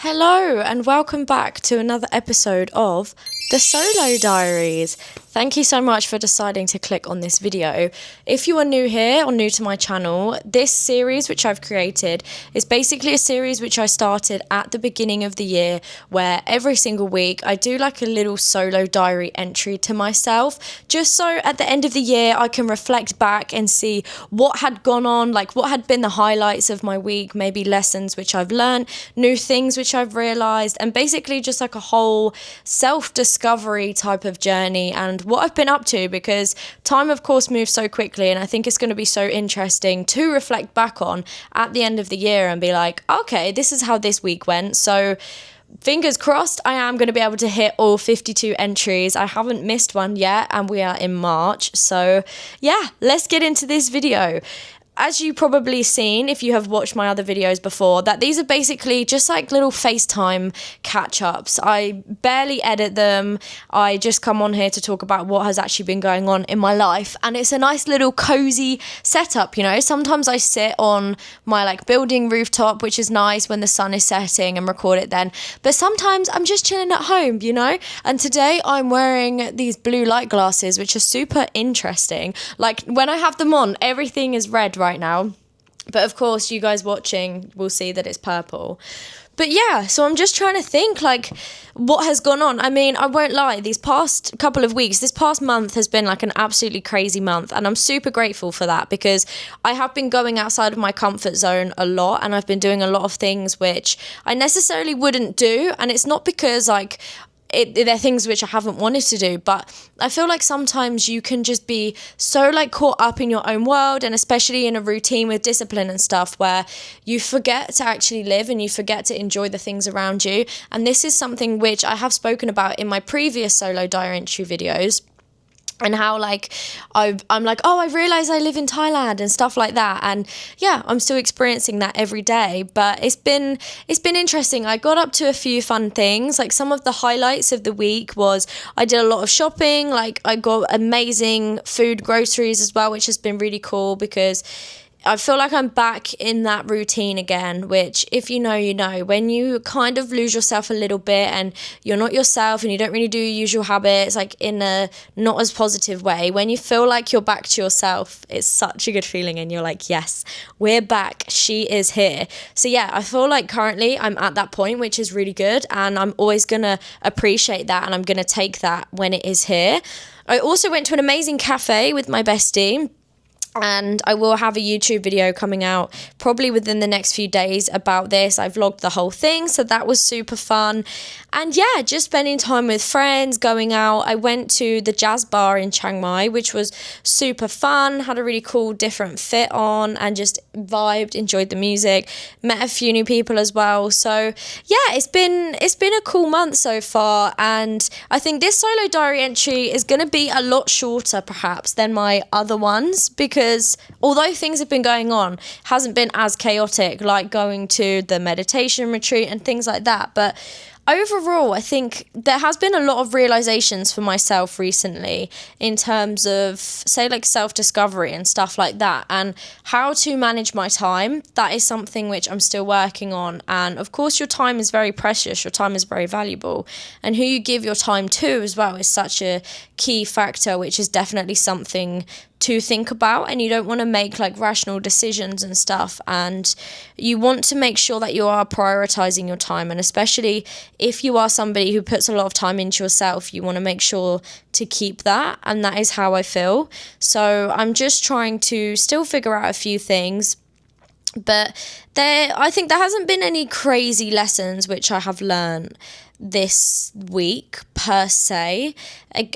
Hello, and welcome back to another episode of the Solo Diaries. Thank you so much for deciding to click on this video. If you are new here or new to my channel, this series which I've created is basically a series which I started at the beginning of the year, where every single week I do like a little solo diary entry to myself, just so at the end of the year I can reflect back and see what had gone on, like what had been the highlights of my week, maybe lessons which I've learned, new things which I've realized, and basically just like a whole self-discovery type of journey and what I've been up to, because time of course moves so quickly, and I think it's going to be so interesting to reflect back on at the end of the year and be like, okay, this is how this week went. So fingers crossed I am going to be able to hit all 52 entries. I haven't missed one yet, and we are in March. So yeah, let's get into this video. As you probably seen, if you have watched my other videos before, that these are basically just like little FaceTime catch-ups. I barely edit them. I just come on here to talk about what has actually been going on in my life. And it's a nice little cozy setup, you know. Sometimes I sit on my like building rooftop, which is nice when the sun is setting, and record it then. But sometimes I'm just chilling at home, you know. And today I'm wearing these blue light glasses, which are super interesting. Like when I have them on, everything is red right now, but of course you guys watching will see that it's purple. But yeah, so I'm just trying to think like what has gone on. I mean, I won't lie, these past couple of weeks, this past month has been like an absolutely crazy month, and I'm super grateful for that, because I have been going outside of my comfort zone a lot, and I've been doing a lot of things which I necessarily wouldn't do. And it's not because like they're things which I haven't wanted to do, but I feel like sometimes you can just be so like caught up in your own world, and especially in a routine with discipline and stuff, where you forget to actually live and you forget to enjoy the things around you. And this is something which I have spoken about in my previous solo diary entry videos, and how like I'm like, oh, I realize I live in Thailand and stuff like that. And yeah, I'm still experiencing that every day, but it's been interesting. I got up to a few fun things. Like some of the highlights of the week was I did a lot of shopping. Like I got amazing food, groceries as well, which has been really cool, because I feel like I'm back in that routine again, which if you know, you know, when you kind of lose yourself a little bit and you're not yourself and you don't really do your usual habits, like in a not as positive way, when you feel like you're back to yourself, it's such a good feeling, and you're like, yes, we're back, she is here. So yeah, I feel like currently I'm at that point, which is really good, and I'm always gonna appreciate that, and I'm gonna take that when it is here. I also went to an amazing cafe with my bestie, and I will have a YouTube video coming out probably within the next few days about this. I vlogged the whole thing, so that was super fun. And yeah, just spending time with friends, going out. I went to the jazz bar in Chiang Mai, which was super fun, had a really cool different fit on, and just vibed, enjoyed the music, met a few new people as well. So yeah, it's been a cool month so far, and I think this solo diary entry is going to be a lot shorter perhaps than my other ones, because although things have been going on, it hasn't been as chaotic like going to the meditation retreat and things like that. But overall, I think there has been a lot of realizations for myself recently in terms of, say, like self-discovery and stuff like that, and how to manage my time. That is something which I'm still working on. And of course, your time is very precious. Your time is very valuable. And who you give your time to as well is such a key factor, which is definitely something to think about. And you don't want to make like rational decisions and stuff, and you want to make sure that you are prioritizing your time. And especially if you are somebody who puts a lot of time into yourself, you want to make sure to keep that. And that is how I feel. So I'm just trying to still figure out a few things, but I think there hasn't been any crazy lessons which I have learned this week per se.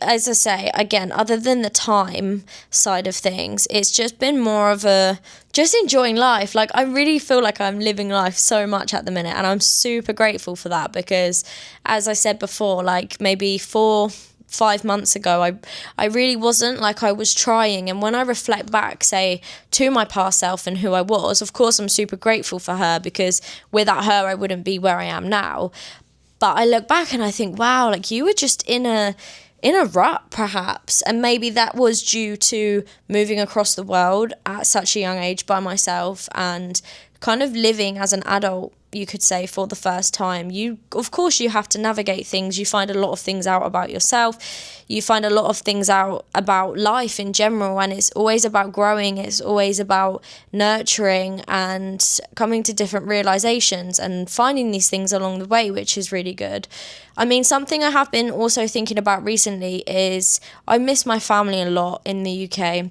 As I say, again, other than the time side of things, it's just been more of a just enjoying life. Like I really feel like I'm living life so much at the minute, and I'm super grateful for that, because as I said before, like maybe 4-5 months ago, I really wasn't. Like I was trying, and when I reflect back, say, to my past self and who I was, of course I'm super grateful for her, because without her I wouldn't be where I am now. But I look back and I think, wow, like you were just in a rut perhaps, and maybe that was due to moving across the world at such a young age by myself and kind of living as an adult, you could say, for the first time. Of course, you have to navigate things. You find a lot of things out about yourself. You find a lot of things out about life in general, and it's always about growing. It's always about nurturing and coming to different realizations and finding these things along the way, which is really good. I mean, something I have been also thinking about recently is I miss my family a lot in the UK.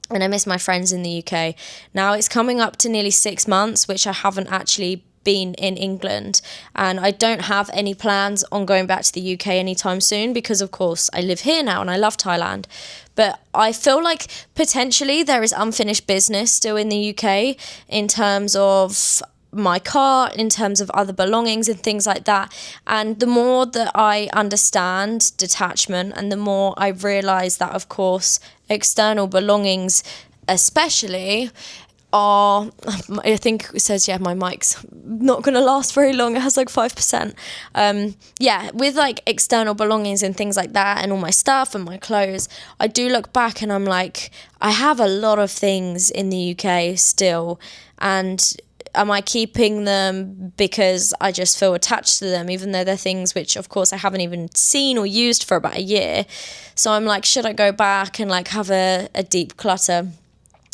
And I miss my friends in the UK. Now it's coming up to nearly 6 months, which I haven't actually been in England, and I don't have any plans on going back to the UK anytime soon because, of course, I live here now and I love Thailand. But I feel like potentially there is unfinished business still in the UK in terms of my car, in terms of other belongings and things like that. And the more that I understand detachment and the more I realise that, of course, external belongings especially are, I think it says, yeah, my mic's not going to last very long. It has like 5%. Yeah, with like external belongings and things like that and all my stuff and my clothes, I do look back and I'm like, I have a lot of things in the UK still. And am I keeping them because I just feel attached to them, even though they're things which, of course, I haven't even seen or used for about a year? So I'm like, should I go back and like have a deep clutter?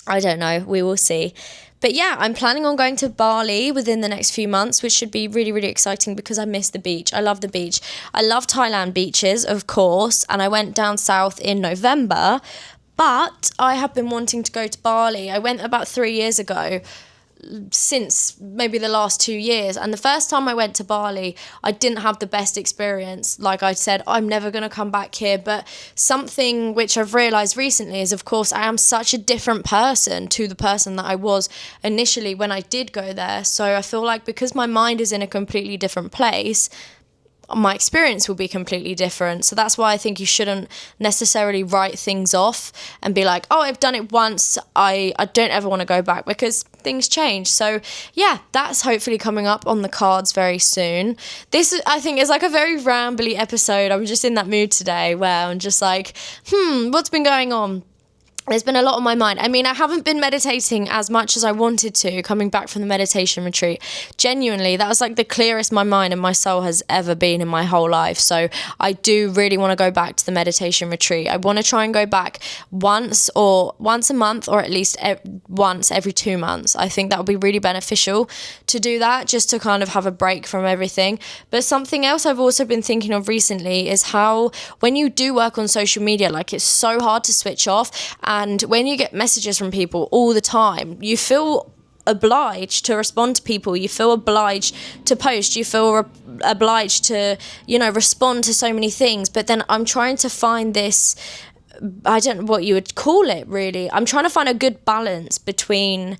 I don't know. We will see. But yeah, I'm planning on going to Bali within the next few months, which should be really, really exciting because I miss the beach. I love the beach. I love Thailand beaches, of course, and I went down south in November, but I have been wanting to go to Bali. I went about 3 years ago, since maybe the last 2 years, and the first time I went to Bali I didn't have the best experience. Like I said, I'm never going to come back here, but something which I've realized recently is, of course, I am such a different person to the person that I was initially when I did go there. So I feel like because my mind is in a completely different place, my experience will be completely different. So that's why I think you shouldn't necessarily write things off and be like, oh, I've done it once, I don't ever want to go back, because things change. So yeah, that's hopefully coming up on the cards very soon. This, I think, is like a very rambly episode. I'm just in that mood today where I'm just like, what's been going on? There's been a lot on my mind. I mean, I haven't been meditating as much as I wanted to coming back from the meditation retreat. Genuinely, that was like the clearest my mind and my soul has ever been in my whole life. So I do really want to go back to the meditation retreat. I want to try and go back once a month, or at least once every 2 months. I think that would be really beneficial to do that, just to kind of have a break from everything. But something else I've also been thinking of recently is how when you do work on social media, like, it's so hard to switch off. And when you get messages from people all the time, you feel obliged to respond to people. You feel obliged to post. You feel obliged to, respond to so many things. But then I'm trying to find this, I don't know what you would call it, really. I'm trying to find a good balance between,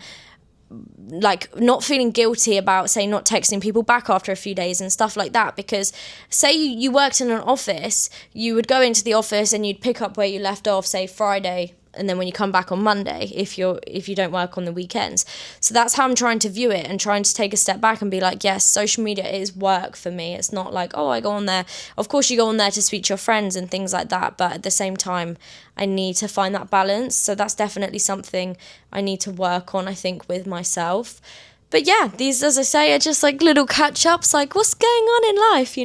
like, not feeling guilty about, say, not texting people back after a few days and stuff like that. Because say you worked in an office, you would go into the office and you'd pick up where you left off, say, Friday, and then when you come back on Monday, if you don't work on the weekends. So that's how I'm trying to view it, and trying to take a step back and be like, yes, social media is work for me. It's not like, oh, I go on there. Of course, you go on there to speak to your friends and things like that, but at the same time, I need to find that balance. So that's definitely something I need to work on, I think, with myself. But yeah, these, as I say, are just like little catch-ups, like what's going on in life,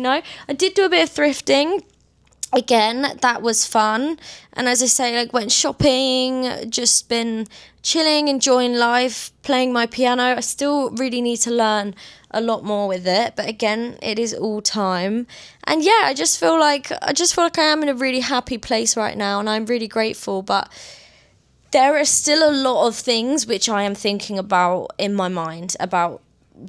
I did do a bit of thrifting. Again, that was fun. And as I say, like, went shopping, just been chilling, enjoying life, playing my piano. I still really need to learn a lot more with it, but again, it is all time. And yeah, I just feel like I am in a really happy place right now, and I'm really grateful. But there are still a lot of things which I am thinking about in my mind, about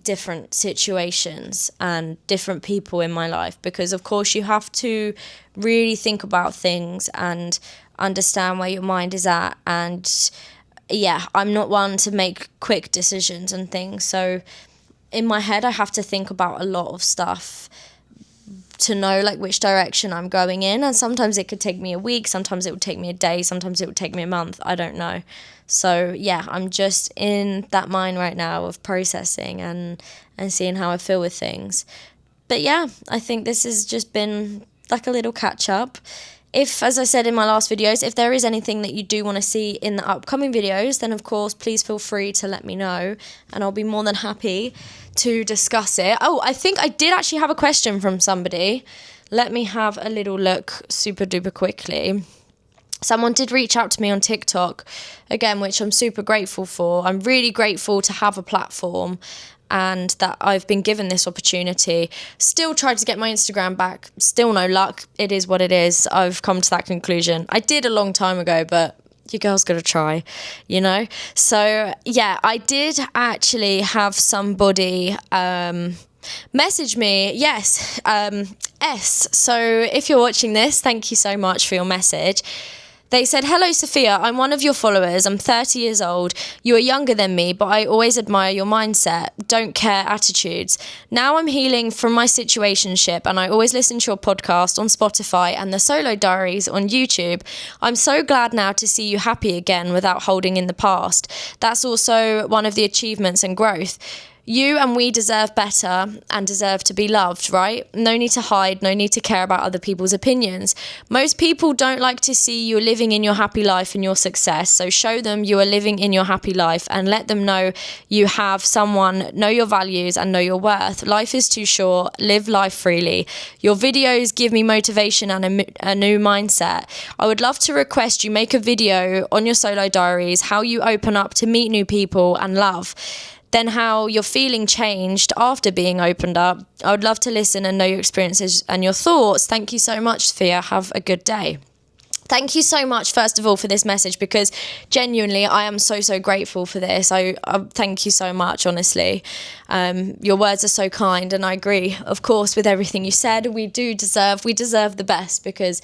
different situations and different people in my life, because of course you have to really think about things and understand where your mind is at. And yeah, I'm not one to make quick decisions and things, so in my head I have to think about a lot of stuff to know like which direction I'm going in. And sometimes it could take me a week, sometimes it would take me a day, sometimes it would take me a month, I don't know. So yeah, I'm just in that mind right now of processing and seeing how I feel with things. But yeah, I think this has just been like a little catch up. If, as I said in my last videos, if there is anything that you do want to see in the upcoming videos, then of course, please feel free to let me know and I'll be more than happy to discuss it. Oh, I think I did actually have a question from somebody. Let me have a little look super duper quickly. Someone did reach out to me on TikTok, again, which I'm super grateful for. I'm really grateful to have a platform and that I've been given this opportunity. Still tried to get my Instagram back, still no luck. It is what it is. I've come to that conclusion. I did a long time ago, but your girl's got to try, you know? So, yeah, I did actually have somebody message me. Yes, S. So if you're watching this, thank you so much for your message. They said, "Hello, Sophia. I'm one of your followers. I'm 30 years old. You are younger than me, but I always admire your mindset, don't care attitudes. Now I'm healing from my situationship, and I always listen to your podcast on Spotify and the Solo Diaries on YouTube. I'm so glad now to see you happy again without holding in the past. That's also one of the achievements and growth. You and we deserve better and deserve to be loved, right? No need to hide, no need to care about other people's opinions. Most people don't like to see you living in your happy life and your success, so show them you are living in your happy life and let them know you have someone, know your values and know your worth. Life is too short, live life freely. Your videos give me motivation and a new mindset. I would love to request you make a video on your Solo Diaries, how you open up to meet new people and love. Then how your feeling changed after being opened up. I would love to listen and know your experiences and your thoughts. Thank you so much, Sophia. Have a good day." Thank you so much, first of all, for this message, because genuinely I am so grateful for this. I thank you so much, honestly. Your words are so kind, and I agree, of course, with everything you said. We deserve the best because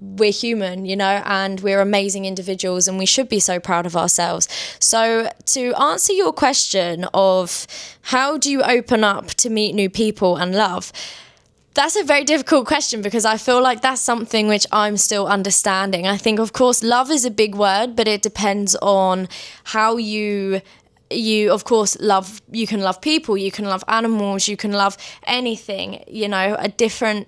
we're human, you know, and we're amazing individuals and we should be so proud of ourselves. So to answer your question of how do you open up to meet new people and love, that's a very difficult question because I feel like that's something which I'm still understanding. I think, of course, love is a big word, but it depends on how you of course you can love people, you can love animals, you can love anything, you know,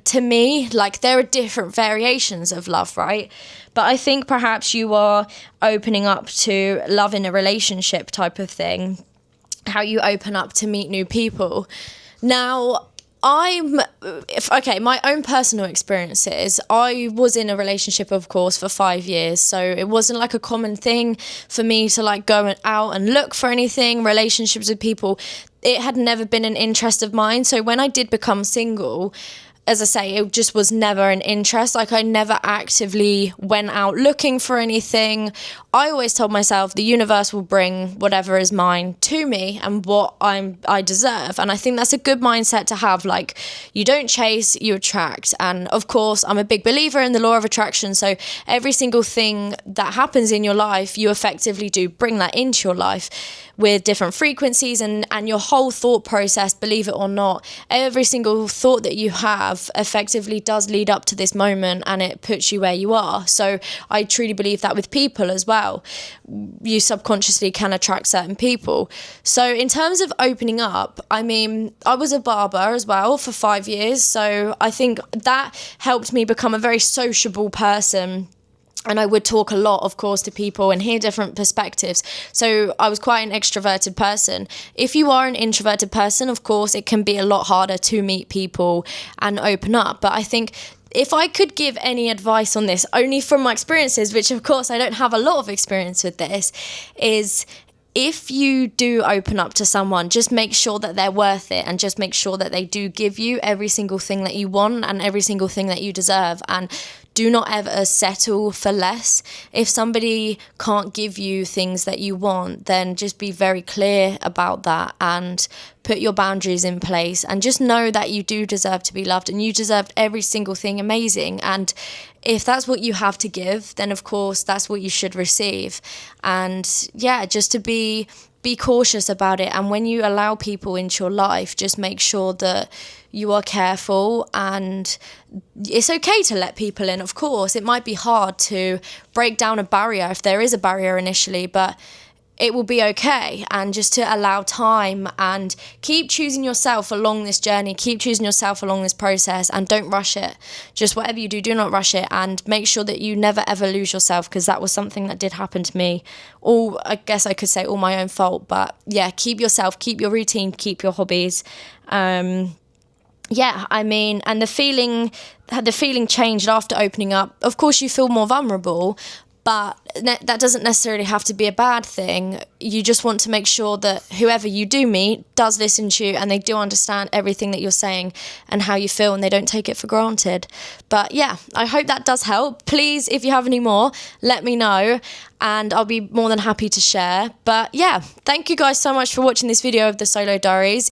to me, like there are different variations of love, right? But I think perhaps you are opening up to love in a relationship type of thing, how you open up to meet new people. Now, my own personal experiences, I was in a relationship, of course, for 5 years. So it wasn't like a common thing for me to like go out and look for anything, relationships with people. It had never been an interest of mine. So when I did become single, as I say, it just was never an interest. Like I never actively went out looking for anything. I always told myself the universe will bring whatever is mine to me and what I deserve. And I think that's a good mindset to have. Like you don't chase, you attract. And of course, I'm a big believer in the law of attraction. So every single thing that happens in your life, you effectively do bring that into your life with different frequencies and your whole thought process, believe it or not, every single thought that you have effectively does lead up to this moment and it puts you where you are. So I truly believe that with people as well. You subconsciously can attract certain people. So in terms of opening up, I mean, I was a barber as well for 5 years. So I think that helped me become a very sociable person. And I would talk a lot, of course, to people and hear different perspectives. So I was quite an extroverted person. If you are an introverted person, of course, it can be a lot harder to meet people and open up. But I think if I could give any advice on this, only from my experiences, which of course I don't have a lot of experience with this, is if you do open up to someone, just make sure that they're worth it and just make sure that they do give you every single thing that you want and every single thing that you deserve. And do not ever settle for less. If somebody can't give you things that you want, then just be very clear about that and put your boundaries in place and just know that you do deserve to be loved and you deserve every single thing amazing. And if that's what you have to give, then of course that's what you should receive. And yeah, just to be cautious about it. And when you allow people into your life, just make sure that you are careful, and it's okay to let people in. Of course, it might be hard to break down a barrier if there is a barrier initially, but it will be okay, and just to allow time and keep choosing yourself along this journey, keep choosing yourself along this process, and don't rush it. Just whatever you do not rush it, and make sure that you never ever lose yourself, because that was something that did happen to me. I guess I could say all my own fault, but yeah, keep yourself, keep your routine, keep your hobbies. Yeah, I mean, and the feeling changed after opening up. Of course, you feel more vulnerable, but that doesn't necessarily have to be a bad thing. You just want to make sure that whoever you do meet does listen to you, and they do understand everything that you're saying and how you feel, and they don't take it for granted. But yeah, I hope that does help. Please, if you have any more, let me know, and I'll be more than happy to share. But yeah, thank you guys so much for watching this video of the Solo Diaries.